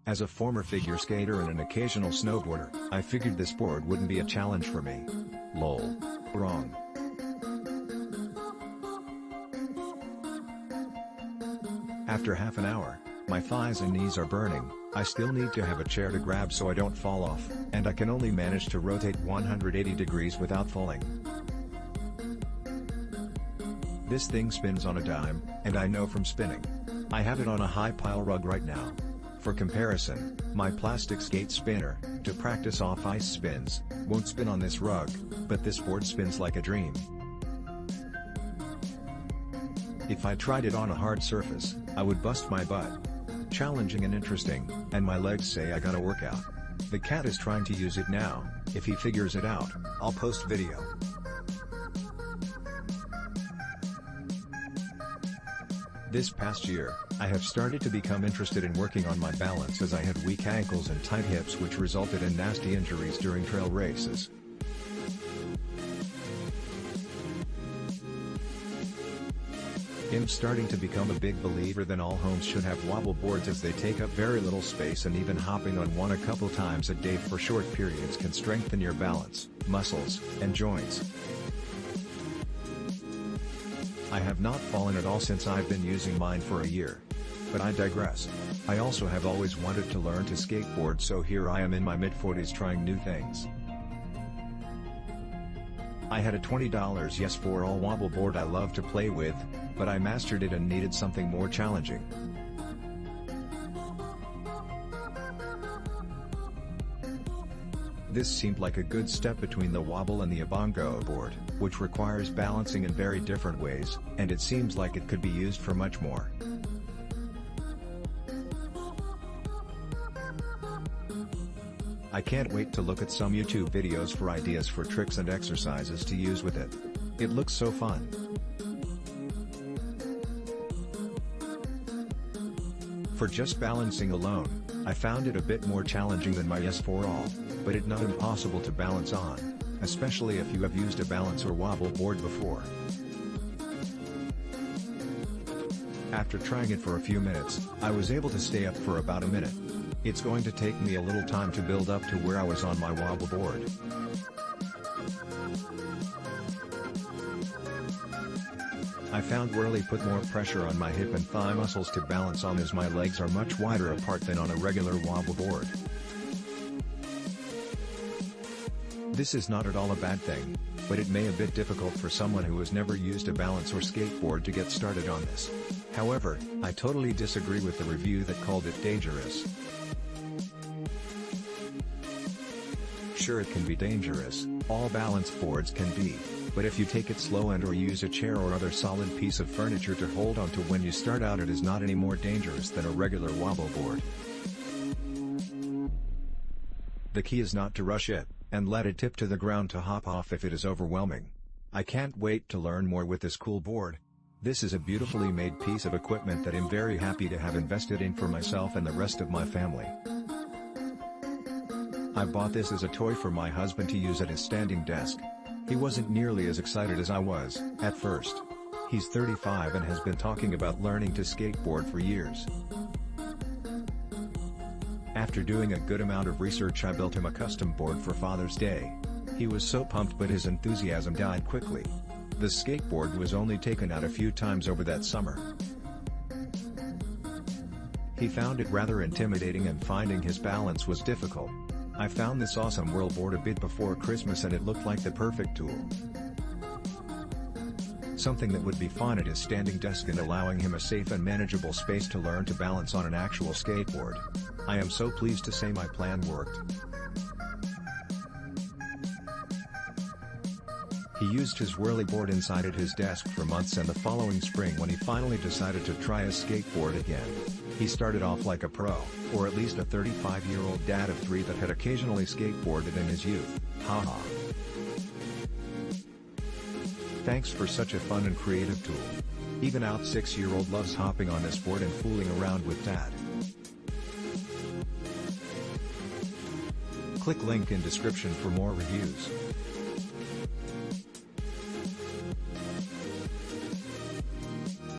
As a former figure skater and an occasional snowboarder, I figured this board wouldn't be a challenge for me. Lol. Wrong. After half an hour, my thighs and knees are burning. I still need to have a chair to grab so I don't fall off, and I can only manage to rotate 180 degrees without falling. This thing spins on a dime, and I know from spinning. I have it on a high pile rug right now. For comparison, my plastic skate spinner, to practice off-ice spins, won't spin on this rug, but this board spins like a dream. If I tried it on a hard surface, I would bust my butt. Challenging and interesting, and my legs say I gotta work out. The cat is trying to use it now. If he figures it out, I'll post video. This past year, I have started to become interested in working on my balance as I had weak ankles and tight hips, which resulted in nasty injuries during trail races. I'm starting to become a big believer that all homes should have wobble boards as they take up very little space, and even hopping on one a couple times a day for short periods can strengthen your balance, muscles, and joints. I have not fallen at all since I've been using mine for a year. But I digress. I also have always wanted to learn to skateboard, so here I am in my mid-40s trying new things. I had a $20 Yes for All wobble board I love to play with, but I mastered it and needed something more challenging. This seemed like a good step between the wobble and the abongo board, which requires balancing in very different ways, and it seems like it could be used for much more. I can't wait to look at some YouTube videos for ideas for tricks and exercises to use with it. It looks so fun. For just balancing alone, I found it a bit more challenging than my Yes for All, but it's not impossible to balance on, especially if you have used a balance or wobble board before. After trying it for a few minutes, I was able to stay up for about a minute. It's going to take me a little time to build up to where I was on my wobble board. I found Whirly put more pressure on my hip and thigh muscles to balance on, as my legs are much wider apart than on a regular wobble board. This is not at all a bad thing, but it may be a bit difficult for someone who has never used a balance or skateboard to get started on this. However, I totally disagree with the review that called it dangerous. Sure, it can be dangerous, all balance boards can be, but if you take it slow and or use a chair or other solid piece of furniture to hold on to when you start out, it is not any more dangerous than a regular wobble board. The key is not to rush it, and let it tip to the ground to hop off if it is overwhelming. I can't wait to learn more with this cool board. This is a beautifully made piece of equipment that I'm very happy to have invested in for myself and the rest of my family. I bought this as a toy for my husband to use at his standing desk. He wasn't nearly as excited as I was, at first. He's 35 and has been talking about learning to skateboard for years. After doing a good amount of research, I built him a custom board for Father's Day. He was so pumped, but his enthusiasm died quickly. The skateboard was only taken out a few times over that summer. He found it rather intimidating and finding his balance was difficult. I found this awesome whirl board a bit before Christmas and it looked like the perfect tool. Something that would be fun at his standing desk and allowing him a safe and manageable space to learn to balance on an actual skateboard. I am so pleased to say my plan worked. He used his Whirly board inside at his desk for months, and the following spring, when he finally decided to try a skateboard again, he started off like a pro, or at least a 35-year-old dad of 3 that had occasionally skateboarded in his youth. Haha. Thanks for such a fun and creative tool. Even out 6-year-old loves hopping on this board and fooling around with dad. Click link in description for more reviews.